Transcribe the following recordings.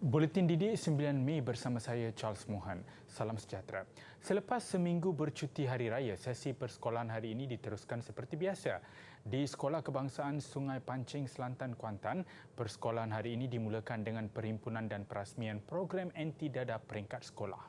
Buletin Didik 9 Mei bersama saya Charles Mohan. Salam sejahtera. Selepas seminggu bercuti hari raya, sesi persekolahan hari ini diteruskan seperti biasa. Di Sekolah Kebangsaan Sungai Pancing, Selantan, Kuantan, persekolahan hari ini dimulakan dengan perhimpunan dan perasmian program anti-dada peringkat sekolah.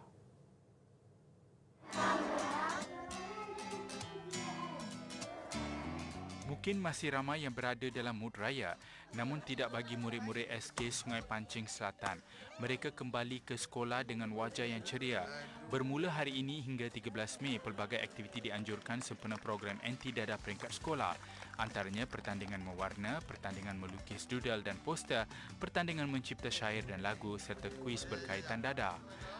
Mungkin masih ramai yang berada dalam mood raya, namun tidak bagi murid-murid SK Sungai Pancing Selatan. Mereka kembali ke sekolah dengan wajah yang ceria. Bermula hari ini hingga 13 Mei, pelbagai aktiviti dianjurkan sempena program anti-dada peringkat sekolah. Antaranya pertandingan mewarna, pertandingan melukis doodle dan poster, pertandingan mencipta syair dan lagu serta kuis berkaitan dada.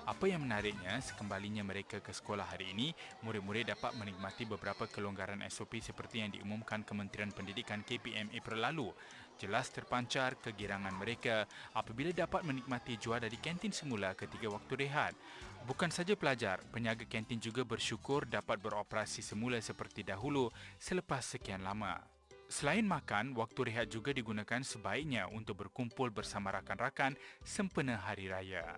Apa yang menariknya, sekembalinya mereka ke sekolah hari ini, murid-murid dapat menikmati beberapa kelonggaran SOP seperti yang diumumkan Kementerian Pendidikan KPM April lalu. Jelas terpancar kegirangan mereka apabila dapat menikmati jual dari kantin semula ketika waktu rehat. Bukan saja pelajar, penjaga kantin juga bersyukur dapat beroperasi semula seperti dahulu selepas sekian lama. Selain makan, waktu rehat juga digunakan sebaiknya untuk berkumpul bersama rakan-rakan sempena hari raya.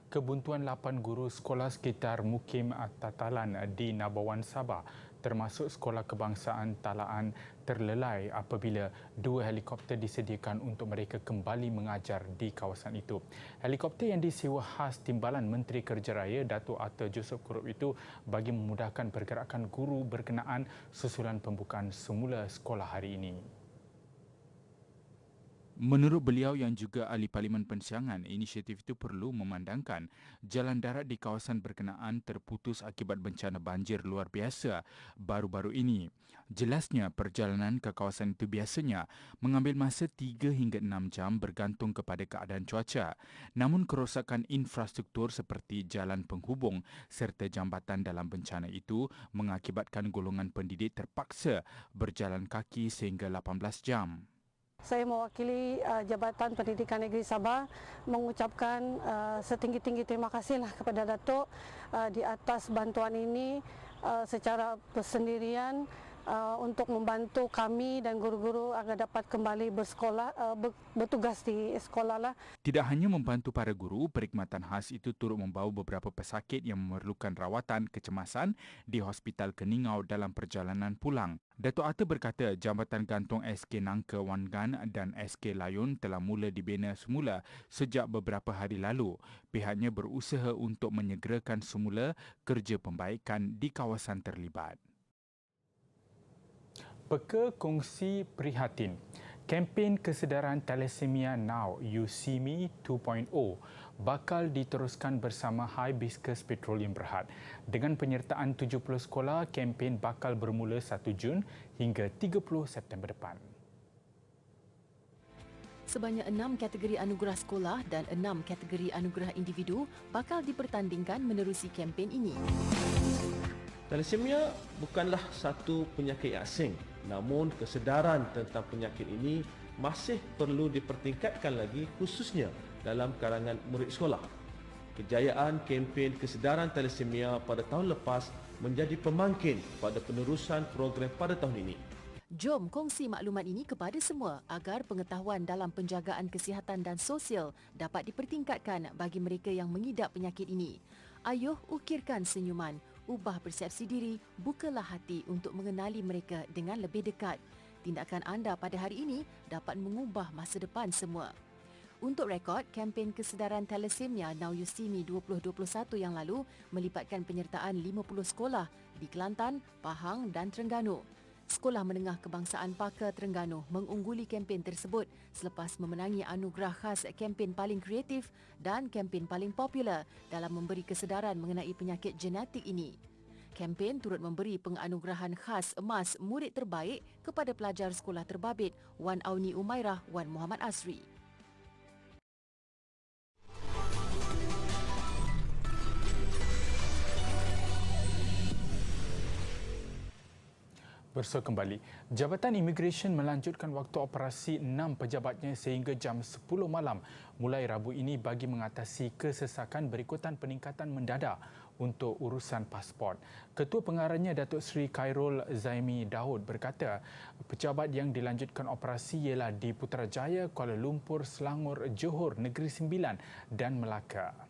Kebuntuan 8 guru sekolah sekitar Mukim Tatalan di Nabawan, Sabah, termasuk Sekolah Kebangsaan Talaan, terlelai apabila 2 helikopter disediakan untuk mereka kembali mengajar di kawasan itu. Helikopter yang disewa khas Timbalan Menteri Kerja Raya Datuk Arthur Joseph Kurup itu bagi memudahkan pergerakan guru berkenaan susulan pembukaan semula sekolah hari ini. Menurut beliau yang juga ahli Parlimen Pensiangan, inisiatif itu perlu memandangkan jalan darat di kawasan berkenaan terputus akibat bencana banjir luar biasa baru-baru ini. Jelasnya, perjalanan ke kawasan itu biasanya mengambil masa 3 hingga 6 jam bergantung kepada keadaan cuaca. Namun kerosakan infrastruktur seperti jalan penghubung serta jambatan dalam bencana itu mengakibatkan golongan pendidik terpaksa berjalan kaki sehingga 18 jam. Saya mewakili Jabatan Pendidikan Negeri Sabah mengucapkan setinggi-tinggi terima kasihlah kepada Datuk di atas bantuan ini secara bersendirian untuk membantu kami dan guru-guru agar dapat kembali bertugas di sekolah lah. Tidak hanya membantu para guru, perkhidmatan khas itu turut membawa beberapa pesakit yang memerlukan rawatan kecemasan di Hospital Keningau dalam perjalanan pulang. Datuk Arthur berkata jambatan gantung SK Nangka Wangan dan SK Layun telah mula dibina semula sejak beberapa hari lalu. Pihaknya berusaha untuk menyegerakan semula kerja pembaikan di kawasan terlibat. Peka kongsi prihatin. Kempen kesedaran Thalassemia Now You See Me 2.0 bakal diteruskan bersama Hibiscus Petroleum Berhad. Dengan penyertaan 70 sekolah, kempen bakal bermula 1 Jun hingga 30 September depan. Sebanyak 6 kategori anugerah sekolah dan 6 kategori anugerah individu bakal dipertandingkan menerusi kempen ini. Thalassemia bukanlah satu penyakit asing, namun kesedaran tentang penyakit ini masih perlu dipertingkatkan lagi khususnya dalam kalangan murid sekolah. Kejayaan kempen kesedaran thalassemia pada tahun lepas menjadi pemangkin pada penerusan program pada tahun ini. Jom kongsi maklumat ini kepada semua agar pengetahuan dalam penjagaan kesihatan dan sosial dapat dipertingkatkan bagi mereka yang mengidap penyakit ini. Ayuh ukirkan senyuman, ubah persepsi diri, bukalah hati untuk mengenali mereka dengan lebih dekat. Tindakan anda pada hari ini dapat mengubah masa depan semua. Untuk rekod, kempen kesedaran Thalassemia Now You See Me 2021 yang lalu melibatkan penyertaan 50 sekolah di Kelantan, Pahang dan Terengganu. Sekolah Menengah Kebangsaan Pakar Terengganu mengungguli kempen tersebut selepas memenangi anugerah khas kempen paling kreatif dan kempen paling popular dalam memberi kesedaran mengenai penyakit genetik ini. Kempen turut memberi penganugerahan khas emas murid terbaik kepada pelajar sekolah terbabit Wan Auni Umairah Wan Muhammad Asri. Bersua kembali, Jabatan Imigresen melanjutkan waktu operasi 6 pejabatnya sehingga jam 10 malam mulai Rabu ini bagi mengatasi kesesakan berikutan peningkatan mendadak untuk urusan pasport. Ketua Pengarahnya Datuk Seri Khairul Zaimi Daud berkata, pejabat yang dilanjutkan operasi ialah di Putrajaya, Kuala Lumpur, Selangor, Johor, Negeri Sembilan dan Melaka.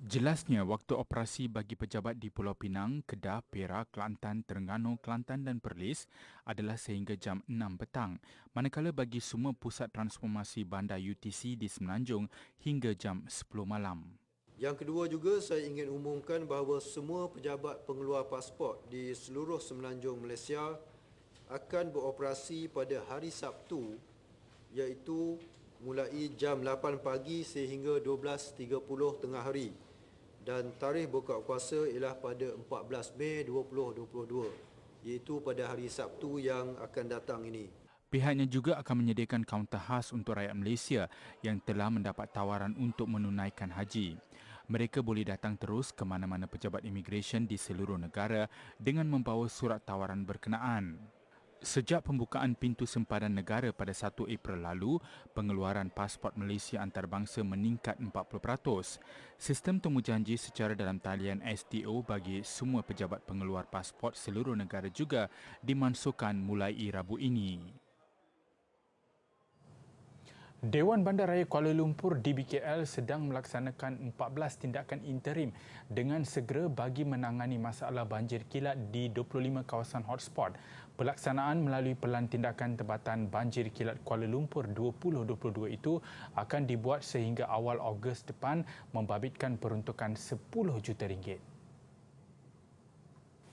Jelasnya, waktu operasi bagi pejabat di Pulau Pinang, Kedah, Perak, Kelantan, Terengganu, Kelantan dan Perlis adalah sehingga jam 6 petang, manakala bagi semua pusat transformasi bandar UTC di Semenanjung hingga jam 10 malam. Yang kedua juga, saya ingin umumkan bahawa semua pejabat pengeluar pasport di seluruh Semenanjung Malaysia akan beroperasi pada hari Sabtu, iaitu mulai jam 8 pagi sehingga 12.30 tengah hari. Dan tarikh buka puasa ialah pada 14 Mei 2022, iaitu pada hari Sabtu yang akan datang ini. Pihaknya juga akan menyediakan kaunter khas untuk rakyat Malaysia yang telah mendapat tawaran untuk menunaikan haji. Mereka boleh datang terus ke mana-mana pejabat imigresen di seluruh negara dengan membawa surat tawaran berkenaan. Sejak pembukaan pintu sempadan negara pada 1 April lalu, pengeluaran pasport Malaysia antarabangsa meningkat 40%. Sistem temujanji secara dalam talian STO bagi semua pejabat pengeluar pasport seluruh negara juga dimansuhkan mulai Rabu ini. Dewan Bandaraya Kuala Lumpur DBKL sedang melaksanakan 14 tindakan interim dengan segera bagi menangani masalah banjir kilat di 25 kawasan hotspot. Pelaksanaan melalui Pelan Tindakan Tempatan Banjir Kilat Kuala Lumpur 2022 itu akan dibuat sehingga awal Ogos depan, membabitkan peruntukan RM10 juta.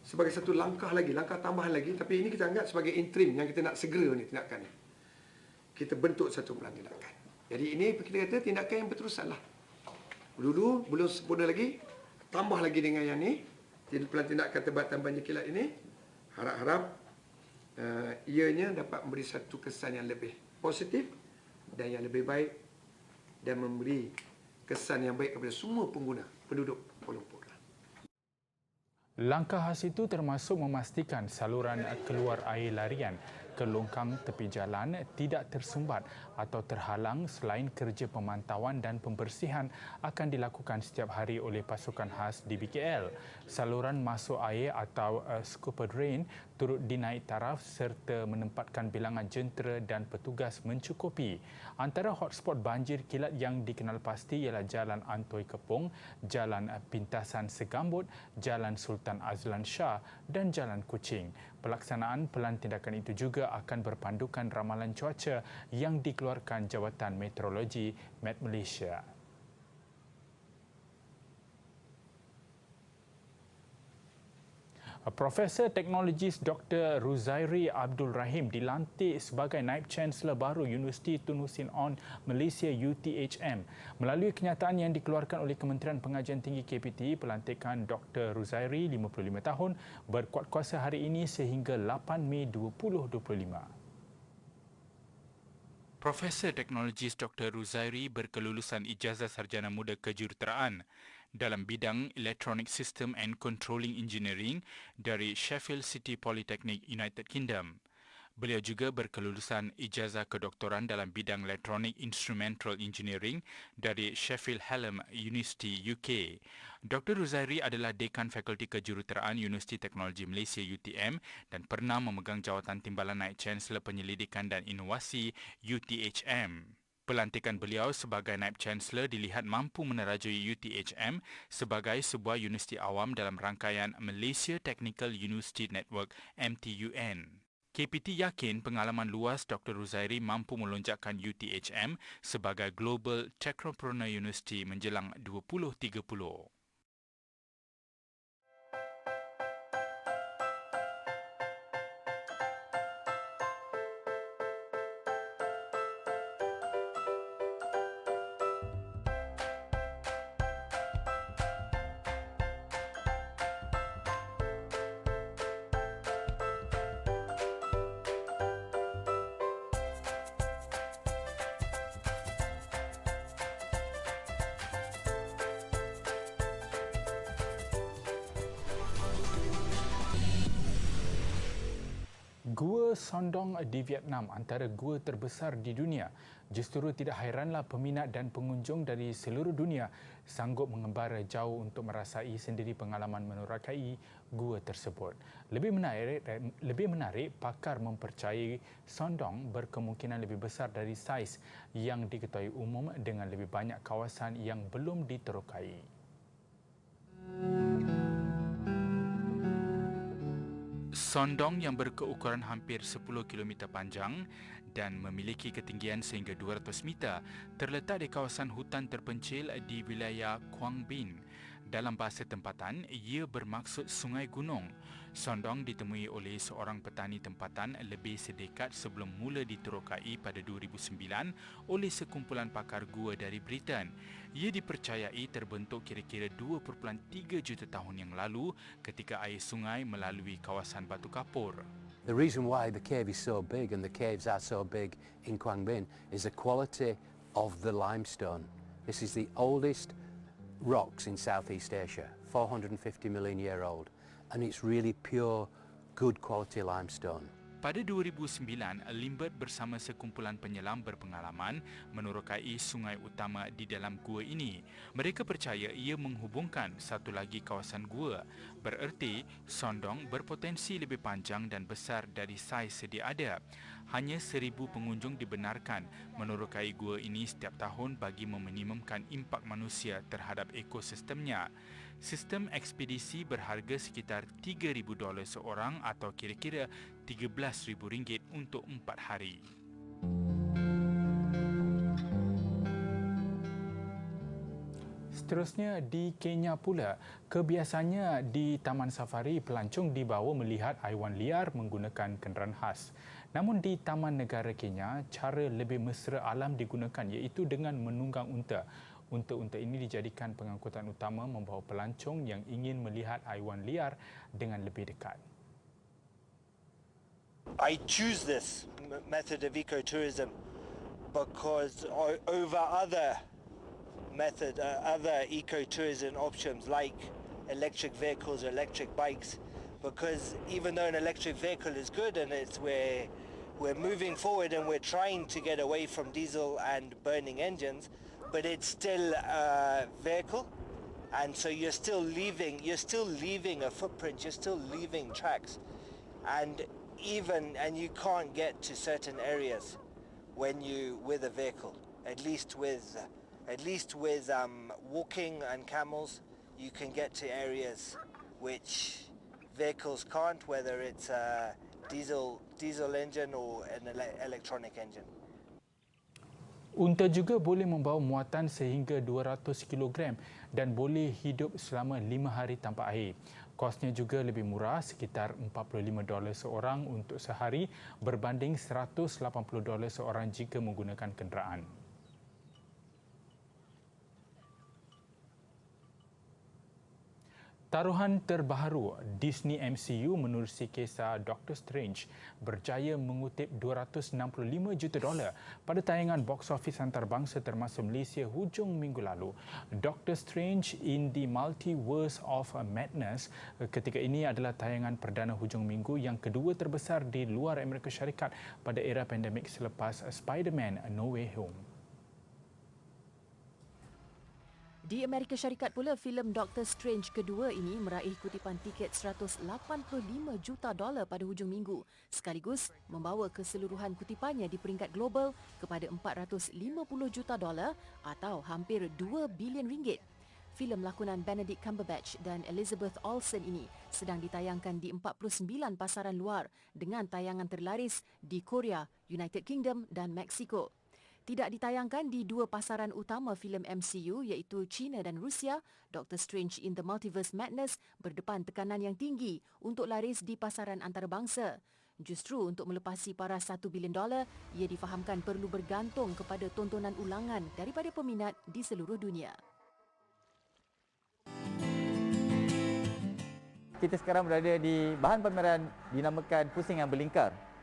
Sebagai satu langkah lagi, langkah tambahan lagi, tapi ini kita anggap sebagai interim yang kita nak segera ni tindakan ni. Kita bentuk satu pelan tindakan. Jadi ini kita kata tindakan yang berterusan lah. Dulu belum sempurna lagi, tambah lagi dengan yang ni, pelan tindakan tempatan banjir kilat ini, harap-harap ianya dapat memberi satu kesan yang lebih positif dan yang lebih baik dan memberi kesan yang baik kepada semua pengguna penduduk Kuala Lumpur. Langkah khas itu termasuk memastikan saluran keluar air larian ke longkang tepi jalan tidak tersumbat atau terhalang. Selain kerja pemantauan dan pembersihan akan dilakukan setiap hari oleh pasukan khas DBKL. Saluran masuk air atau scuba drain turut dinaik taraf serta menempatkan bilangan jentera dan petugas mencukupi. Antara hotspot banjir kilat yang dikenal pasti ialah Jalan Antoi Kepong, Jalan Pintasan Segambut, Jalan Sultan Azlan Shah dan Jalan Kuching. Pelaksanaan pelan tindakan itu juga akan berpandukan ramalan cuaca yang dikeluarkan Jawatan Meteorologi Met Malaysia. Profesor Teknologis Dr. Ruzairi Abdul Rahim dilantik sebagai Naib Chancellor baru Universiti Tun Hussein On Malaysia UTHM. Melalui kenyataan yang dikeluarkan oleh Kementerian Pengajian Tinggi KPT, pelantikan Dr. Ruzairi, 55 tahun, berkuat kuasa hari ini sehingga 8 Mei 2025. Profesor Teknologis Dr. Ruzairi berkelulusan Ijazah Sarjana Muda Kejuruteraan dalam bidang Electronic System and Controlling Engineering dari Sheffield City Polytechnic, United Kingdom. Beliau juga berkelulusan Ijazah Kedoktoran dalam bidang Electronic Instrumental Engineering dari Sheffield Hallam University, UK. Dr. Ruzairi adalah Dekan Fakulti Kejuruteraan Universiti Teknologi Malaysia UTM dan pernah memegang jawatan Timbalan Naib Chancellor Penyelidikan dan Inovasi UTHM. Pelantikan beliau sebagai Naib Chancellor dilihat mampu menerajui UTHM sebagai sebuah universiti awam dalam rangkaian Malaysia Technical University Network MTUN. KPT yakin pengalaman luas Dr. Ruzairi mampu melonjakkan UTHM sebagai Global Technopreneur University menjelang 2030. Gua Sondong di Vietnam antara gua terbesar di dunia. Justru tidak hairanlah peminat dan pengunjung dari seluruh dunia sanggup mengembara jauh untuk merasai sendiri pengalaman menerokai gua tersebut. Lebih menarik, pakar mempercayai Sondong berkemungkinan lebih besar dari saiz yang diketahui umum dengan lebih banyak kawasan yang belum diterokai. Sondong yang berkeukuran hampir 10 km panjang dan memiliki ketinggian sehingga 200 meter terletak di kawasan hutan terpencil di wilayah Quang Binh. Dalam bahasa tempatan, ia bermaksud sungai gunung. Sondong ditemui oleh seorang petani tempatan lebih sedekat sebelum mula diterokai pada 2009 oleh sekumpulan pakar gua dari Britain. Ia dipercayai terbentuk kira-kira 2.3 juta tahun yang lalu ketika air sungai melalui kawasan batu kapur. The reason why the cave is so big and the caves are so big in Quang Binh is the quality of the limestone. This is the oldest rocks in Southeast Asia, 450 million year old, and it's really pure, good quality limestone. Pada 2009, Lindbergh bersama sekumpulan penyelam berpengalaman menerokai sungai utama di dalam gua ini. Mereka percaya ia menghubungkan satu lagi kawasan gua. Bererti, Sondong berpotensi lebih panjang dan besar dari saiz sedia ada. Hanya 1,000 pengunjung dibenarkan menerokai gua ini setiap tahun bagi meminimumkan impak manusia terhadap ekosistemnya. Sistem ekspedisi berharga sekitar $3,000 seorang atau kira-kira RM13,000 untuk 4 hari. Seterusnya di Kenya pula, kebiasaannya di Taman Safari pelancong dibawa melihat haiwan liar menggunakan kenderaan khas. Namun di Taman Negara Kenya, cara lebih mesra alam digunakan iaitu dengan menunggang unta. Unta-unta ini dijadikan pengangkutan utama membawa pelancong yang ingin melihat haiwan liar dengan lebih dekat. I choose this method of ecotourism because over other ecotourism options like electric vehicles or electric bikes, because even though an electric vehicle is good and we're moving forward and we're trying to get away from diesel and burning engines, but it's still a vehicle, and so you're still leaving a footprint, you're still leaving tracks, and you can't get to certain areas when you with a vehicle. At least with walking and camels, you can get to areas which vehicles can't, whether it's a diesel engine or an electronic engine. Unta juga boleh membawa muatan sehingga 200 kg dan boleh hidup selama 5 hari tanpa air. Kosnya juga lebih murah, sekitar $45 seorang untuk sehari berbanding $180 seorang jika menggunakan kenderaan. Taruhan terbaru, Disney MCU menerusi kisah Doctor Strange berjaya mengutip $265 juta pada tayangan box office antarabangsa termasuk Malaysia hujung minggu lalu. Doctor Strange in the Multiverse of Madness ketika ini adalah tayangan perdana hujung minggu yang kedua terbesar di luar Amerika Syarikat pada era pandemik selepas Spider-Man No Way Home. Di Amerika Syarikat pula, filem Doctor Strange kedua ini meraih kutipan tiket $185 juta pada hujung minggu, sekaligus membawa keseluruhan kutipannya di peringkat global kepada $450 juta atau hampir $2 bilion. Filem lakonan Benedict Cumberbatch dan Elizabeth Olsen ini sedang ditayangkan di 49 pasaran luar dengan tayangan terlaris di Korea, United Kingdom dan Mexico. Tidak ditayangkan di dua pasaran utama filem MCU iaitu China dan Rusia, Doctor Strange in the Multiverse Madness berdepan tekanan yang tinggi untuk laris di pasaran antarabangsa. Justru untuk melepasi paras $1 bilion, ia difahamkan perlu bergantung kepada tontonan ulangan daripada peminat di seluruh dunia. Kita sekarang berada di bahan pameran dinamakan pusing yang berlingkar.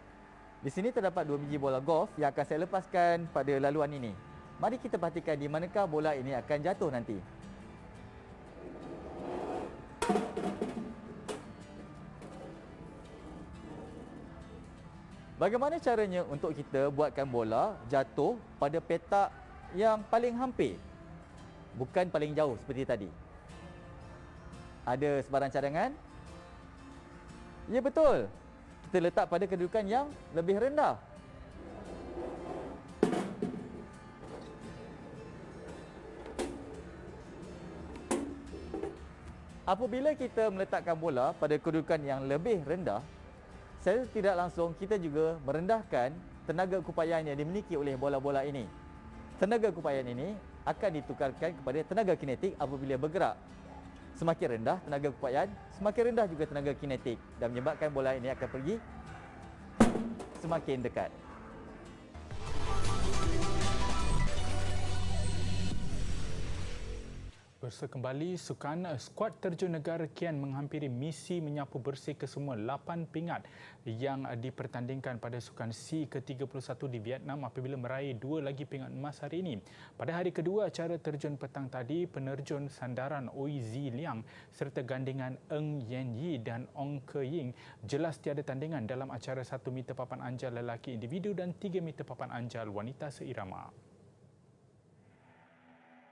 Di sini terdapat 2 biji bola golf yang akan saya lepaskan pada laluan ini. Mari kita perhatikan di manakah bola ini akan jatuh nanti. Bagaimana caranya untuk kita buatkan bola jatuh pada petak yang paling hampir, bukan paling jauh seperti tadi? Ada sebarang cadangan? Ya, betul. Kita letak pada kedudukan yang lebih rendah. Apabila kita meletakkan bola pada kedudukan yang lebih rendah, secara tidak langsung kita juga merendahkan tenaga keupayaan yang dimiliki oleh bola-bola ini. Tenaga keupayaan ini akan ditukarkan kepada tenaga kinetik apabila bergerak. Semakin rendah tenaga keupayaan, semakin rendah juga tenaga kinetik dan menyebabkan bola ini akan pergi semakin dekat. Bersama kembali, sukan skuad terjun negara kian menghampiri misi menyapu bersih kesemua 8 pingat yang dipertandingkan pada Sukan C ke-31 di Vietnam apabila meraih 2 lagi pingat emas hari ini. Pada hari kedua acara terjun petang tadi, penerjun sandaran Oi Zi Liang serta gandingan Eng Yen Yi dan Ong Ke Ying jelas tiada tandingan dalam acara 1 meter papan anjal lelaki individu dan 3 meter papan anjal wanita seirama.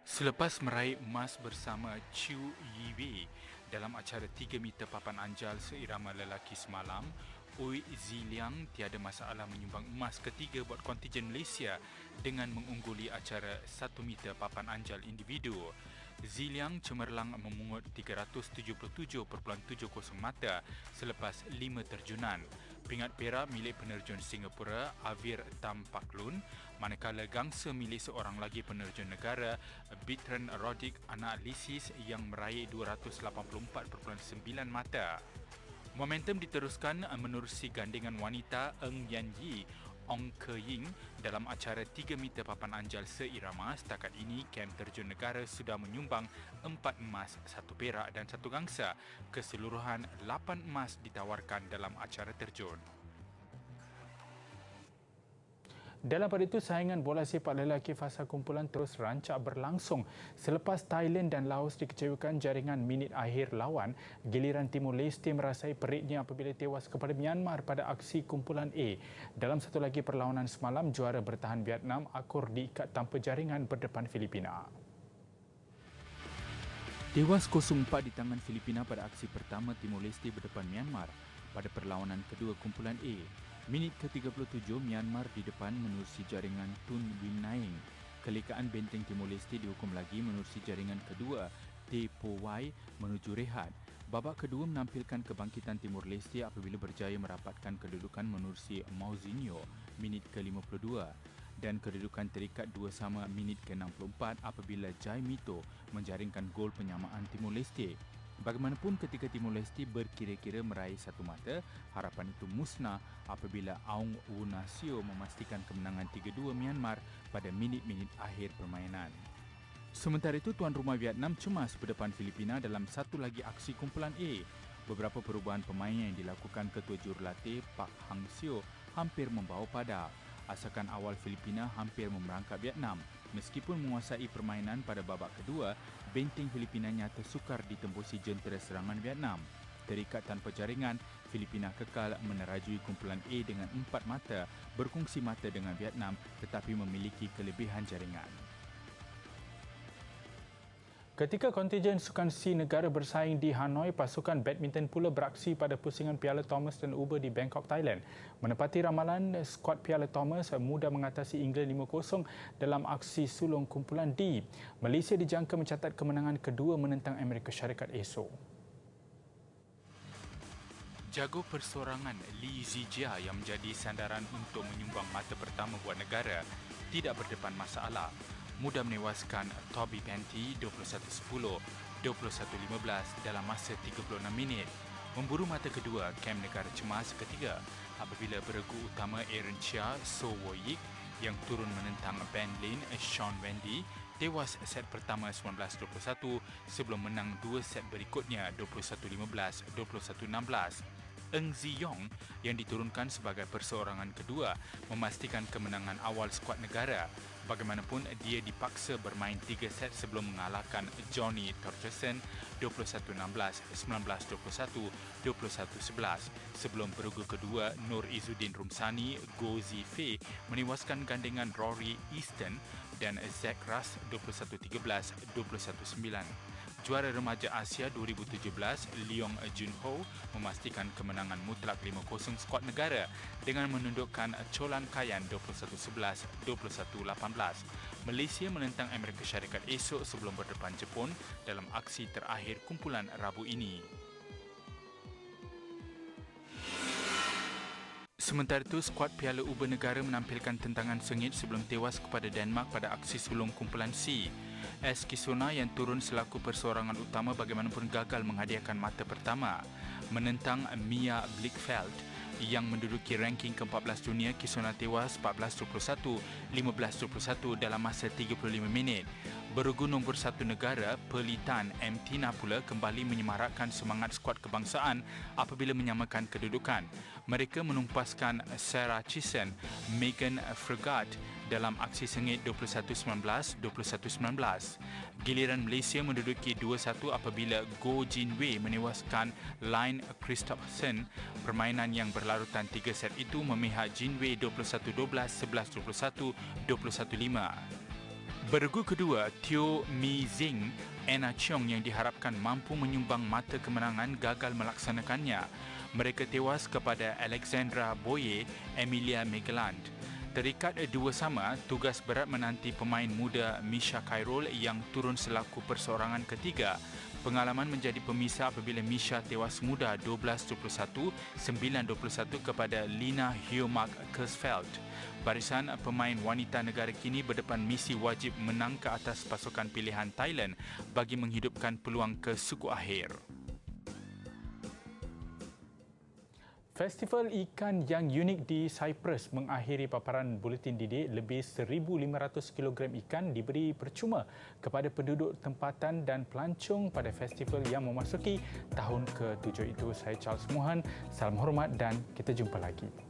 Selepas meraih emas bersama Chiu Yiwei dalam acara 3 meter papan anjal seirama lelaki semalam, Oi Zi Liang tiada masalah menyumbang emas ketiga buat kontijen Malaysia dengan mengungguli acara 1 meter papan anjal individu. Zi Liang cemerlang memungut 377.70 mata selepas 5 terjunan. Pingat perak milik penerjun Singapura Avir Tam Pak Lun, manakala gangsa milik seorang lagi penerjun negara Bertrand Rodick anak Lisis yang meraih 284.9 mata. Momentum diteruskan menerusi gandingan wanita Eng Yan Yi, Ong Ke Ying dalam acara 3 meter papan anjal seirama. Setakat ini, kem terjun negara sudah menyumbang 4 emas, 1 perak dan 1 gangsa. Keseluruhan 8 emas ditawarkan dalam acara terjun. Dalam pada itu, saingan bola sepak lelaki fasa kumpulan terus rancak berlangsung. Selepas Thailand dan Laos dikecewakan jaringan minit akhir lawan, giliran Timur Leste merasai peritnya apabila tewas kepada Myanmar pada aksi kumpulan A. Dalam satu lagi perlawanan semalam, juara bertahan Vietnam akur diikat tanpa jaringan berdepan Filipina. Tewas 0-4 di tangan Filipina pada aksi pertama Timur Leste berdepan Myanmar pada perlawanan kedua kumpulan A. Minit ke-37, Myanmar di depan menerusi jaringan Tun Win Naing. Kelekaan benteng Timur Leste dihukum lagi menerusi jaringan kedua Te Po Wai menuju rehat. Babak kedua menampilkan kebangkitan Timur Leste apabila berjaya merapatkan kedudukan menerusi Mauzinho minit ke-52 dan kedudukan terikat 2-2 minit ke-64 apabila Jai Mito menjaringkan gol penyamaan Timur Leste. Bagaimanapun, ketika Timur Leste berkira-kira meraih 1 mata, harapan itu musnah apabila Aung Wunasio memastikan kemenangan 3-2 Myanmar pada minit-minit akhir permainan. Sementara itu, tuan rumah Vietnam cemas berdepan Filipina dalam satu lagi aksi kumpulan A. Beberapa perubahan pemain yang dilakukan ketua jurulatih Pak Hang Seo hampir membawa pada. Asakan awal Filipina hampir memerangkap Vietnam. Meskipun menguasai permainan pada babak kedua, benteng Filipina nyata sukar ditembusi jentera serangan Vietnam. Terikat tanpa jaringan, Filipina kekal menerajui kumpulan A dengan 4 mata, berkongsi mata dengan Vietnam tetapi memiliki kelebihan jaringan. Ketika kontijen Sukan C negara bersaing di Hanoi, pasukan badminton pula beraksi pada pusingan Piala Thomas dan Uber di Bangkok, Thailand. Menepati ramalan, skuad Piala Thomas mudah mengatasi England 5-0 dalam aksi sulung kumpulan D. Malaysia dijangka mencatat kemenangan kedua menentang Amerika Syarikat esok. Jago persorangan Lee Zijia yang menjadi sandaran untuk menyumbang mata pertama buat negara tidak berdepan masalah. Mudah menewaskan Toby Panty 21-10, 21-15 dalam masa 36 minit. Memburu mata kedua, kem negara cemas ketiga apabila beregu utama Aaron Chia So Wo Yik yang turun menentang Ben Lin Sean Wendy tewas set pertama 19-21 sebelum menang 2 set berikutnya 21-15, 21-16. Eng Ziyong yang diturunkan sebagai perseorangan kedua memastikan kemenangan awal skuad negara. Bagaimanapun, dia dipaksa bermain 3 set sebelum mengalahkan Johnny Torgerson 21-16, 19-21, 21-11. Sebelum perunggu kedua, Nur Izzuddin Rumsani, Goh Zifei menewaskan gandengan Rory Easton dan Zach Russ 21-13, 21-9. Juara remaja Asia 2017, Leong Junho memastikan kemenangan mutlak 5-0 skuad negara dengan menundukkan Cholan Kayan 21-11, 21-18. Malaysia menentang Amerika Syarikat esok sebelum berdepan Jepun dalam aksi terakhir kumpulan Rabu ini. Sementara itu, skuad Piala Uber Negara menampilkan tentangan sengit sebelum tewas kepada Denmark pada aksi sulung kumpulan C. Eskilstuna yang turun selaku perseorangan utama bagaimanapun gagal menghadiahkan mata pertama. Menentang Mia Blichfeldt yang menduduki ranking ke-14 dunia, Kisuna tewas 14-21, 15-21 dalam masa 35 minit. Bergu nombor 1 negara, Perlitan MT Napula kembali menyemarakkan semangat skuad kebangsaan apabila menyamakan kedudukan. Mereka menumpaskan Sarah Chisen, Megan Fregat dalam aksi sengit 21-19, 21-19. Giliran Malaysia menduduki 2-1 apabila Goh Jinwei menewaskan Line Christopherson. Permainan yang berlarutan 3 set itu memihak Jinwei 21-12, 11-21, 21-5. Bergu kedua, Teo Mi Zing, Anna Cheong yang diharapkan mampu menyumbang mata kemenangan gagal melaksanakannya. Mereka tewas kepada Alexandra Boye, Emilia Megeland. Terikat 2-2, tugas berat menanti pemain muda Misha Khairul yang turun selaku perseorangan ketiga. Pengalaman menjadi pemisah apabila Misha tewas muda 12-21, 9-21 kepada Lina Hyomak Kersfeld. Barisan pemain wanita negara kini berdepan misi wajib menang ke atas pasukan pilihan Thailand bagi menghidupkan peluang ke suku akhir. Festival ikan yang unik di Cyprus mengakhiri paparan buletin didik. Lebih 1,500 kg ikan diberi percuma kepada penduduk tempatan dan pelancong pada festival yang memasuki tahun ke-7 itu. Saya Charles Mohan, salam hormat dan kita jumpa lagi.